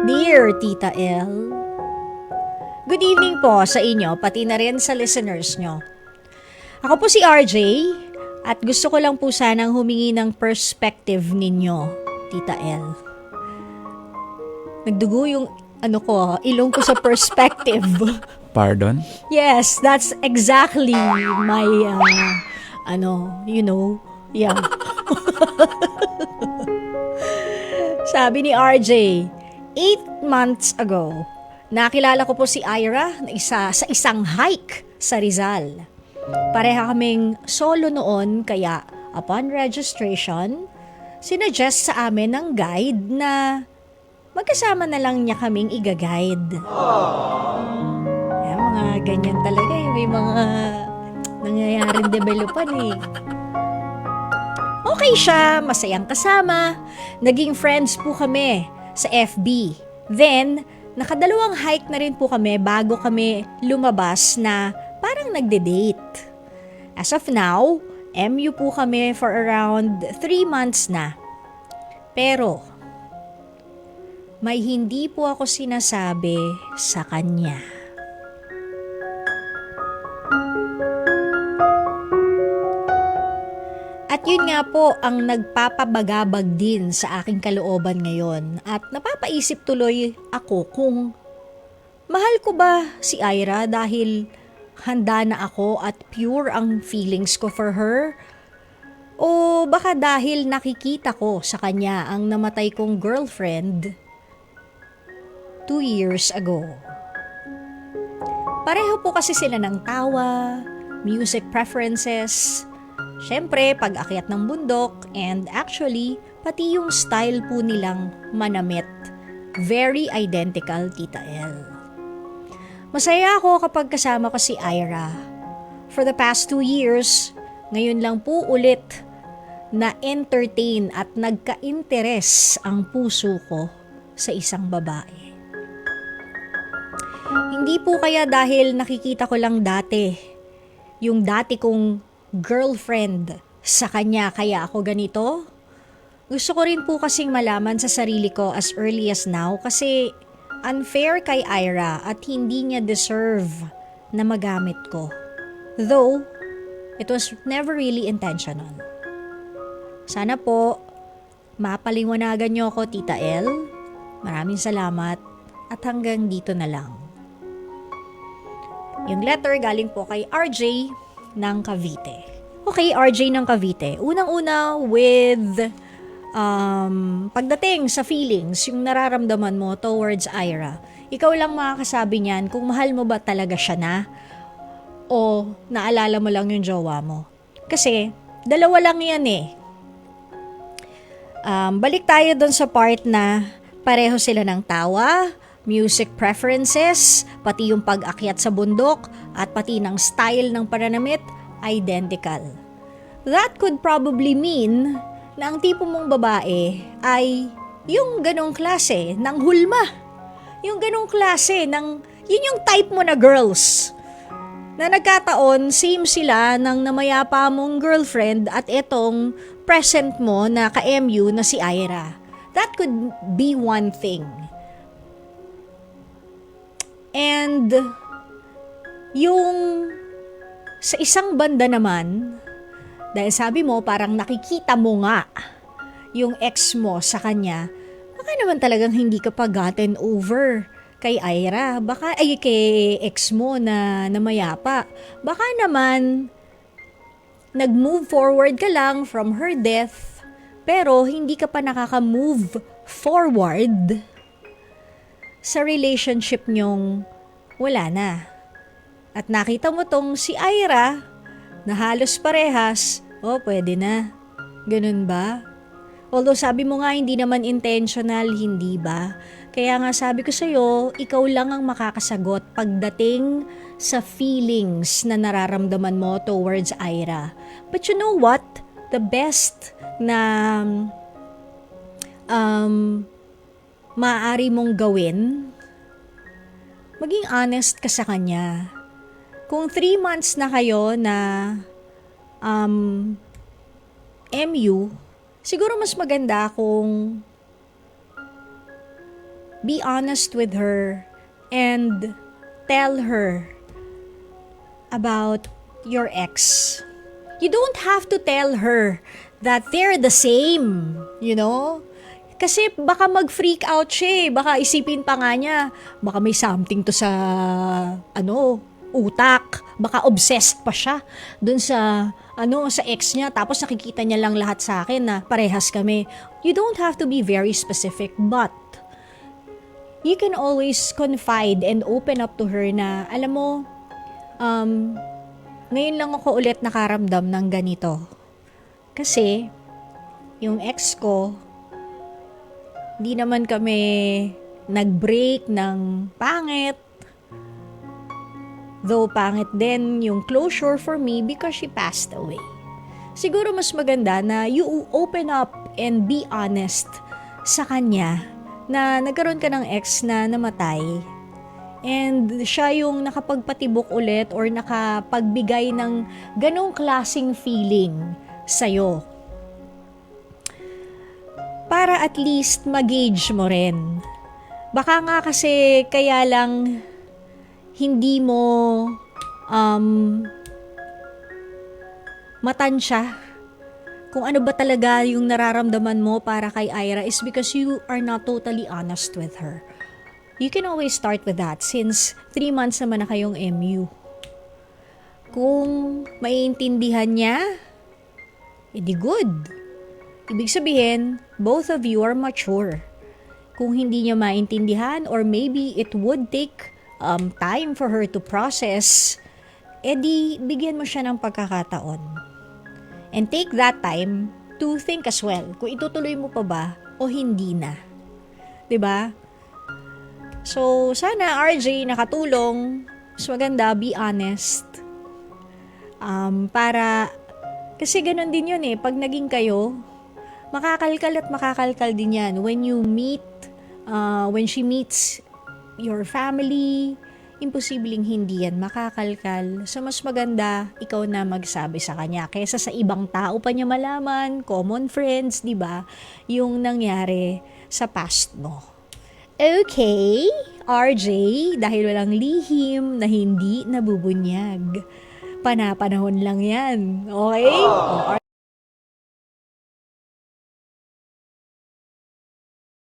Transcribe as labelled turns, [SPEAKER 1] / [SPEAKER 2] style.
[SPEAKER 1] Dear Tita L, good evening po sa inyo, pati na rin sa listeners nyo. Ako po si RJ at gusto ko lang po sanang humingi ng perspective ninyo, Tita L. Nagdugo yung ilong ko sa perspective.
[SPEAKER 2] Pardon?
[SPEAKER 1] Yes, that's exactly my, yeah. Sabi ni RJ, 8 months ago, nakilala ko po si Ira na sa isang hike sa Rizal. Pareha kaming solo noon kaya upon registration, sinuggest sa amin ng guide na magkasama na lang niya kaming iga-guide. Mga ganyan talaga may mga nangyayaring developan Okay siya, masayang kasama, naging friends po kami sa FB. Then, nakadalawang hike na rin po kami bago kami lumabas na parang nagde-date. As of now, MU po kami for around 3 months na. Pero, may hindi po ako sinasabi sa kanya. At yun nga po ang nagpapabagabag din sa aking kalooban ngayon at napapaisip tuloy ako kung mahal ko ba si Ira dahil handa na ako at pure ang feelings ko for her o baka dahil nakikita ko sa kanya ang namatay kong girlfriend 2 years ago. Pareho po kasi sila ng tawa, music preferences, syempre, pag-akyat ng bundok, and actually, pati yung style po nilang manamit. Very identical, Tita L. Masaya ako kapag kasama ko si Ira. For the past 2 years, ngayon lang po ulit na-entertain at nagka-interes ang puso ko sa isang babae. Hindi po kaya dahil nakikita ko lang dati, yung dati kong girlfriend sa kanya kaya ako ganito? Gusto ko rin po kasing malaman sa sarili ko as early as now kasi unfair kay Ira at hindi niya deserve na magamit ko. Though, it was never really intentional. Sana po, mapaliwanagan niyo ako, Tita L. Maraming salamat at hanggang dito na lang. Yung letter galing po kay RJ ng Cavite. Okay, RJ ng Cavite. Unang-una with pagdating sa feelings, yung nararamdaman mo towards Ira. Ikaw lang makakasabi niyan kung mahal mo ba talaga siya na o naalala mo lang yung jowa mo. Kasi, dalawa lang yan balik tayo dun sa part na pareho sila ng tawa, music preferences, pati yung pag-akyat sa bundok, at pati ng style ng pananamit, identical. That could probably mean na ang tipo mong babae ay yung ganong klase ng hulma. Yung ganong klase ng, yun yung type mo na girls. Na nagkataon, same sila ng namayapa mong girlfriend at etong present mo na ka-MU na si Ira. That could be one thing. And yung sa isang banda naman, dahil sabi mo parang nakikita mo nga yung ex mo sa kanya, baka naman talagang hindi ka pa gotten over kay Ira. Baka ay kay ex mo na namayapa. Baka naman nag-move forward ka lang from her death pero hindi ka pa nakaka-move forward sa relationship nyong wala na. At nakita mo tong si Ira na halos parehas, pwede na. Ganun ba? Although sabi mo nga hindi naman intentional, hindi ba? Kaya nga sabi ko sa'yo, ikaw lang ang makakasagot pagdating sa feelings na nararamdaman mo towards Ira. But you know what? The best na maaari mong gawin, maging honest ka sa kanya. Kung 3 months na kayo na MU, siguro mas maganda kung be honest with her and tell her about your ex. You don't have to tell her that they're the same, you know? Kasi baka mag-freak out siya eh. Baka isipin pa nga niya, baka may something to sa, utak. Baka obsessed pa siya dun sa, sa ex niya. Tapos nakikita niya lang lahat sa akin na parehas kami. You don't have to be very specific, but you can always confide and open up to her na, alam mo, ngayon lang ako ulit nakaramdam ng ganito. Kasi, yung ex ko, di naman kami nag-break ng pangit. Though pangit din yung closure for me because she passed away. Siguro mas maganda na you open up and be honest sa kanya na nagkaroon ka ng ex na namatay. And siya yung nakapagpatibok ulit or nakapagbigay ng ganong klaseng feeling sa'yo. Para at least mag-gauge mo rin. Baka nga kasi kaya lang hindi mo matansya kung ano ba talaga yung nararamdaman mo para kay Ira is because you are not totally honest with her. You can always start with that since 3 months naman na kayong MU. Kung maiintindihan niya, edi good. Ibig sabihin, both of you are mature. Kung hindi niya maintindihan or maybe it would take time for her to process, edi bigyan mo siya ng pagkakataon. And take that time to think as well kung itutuloy mo pa ba o hindi na. 'Di ba? So, sana RJ nakatulong. Mas maganda, be honest. Para, kasi ganun din yun eh. Pag naging kayo, makakalkal at makakalkal din yan. When you meet, when she meets your family, imposibleng hindi yan makakalkal. So, mas maganda, ikaw na magsabi sa kanya. Kesa sa ibang tao pa niya malaman, common friends, di ba? Yung nangyari sa past mo. Okay, RJ, dahil walang lihim na hindi nabubunyag. Panapanahon lang yan. Okay?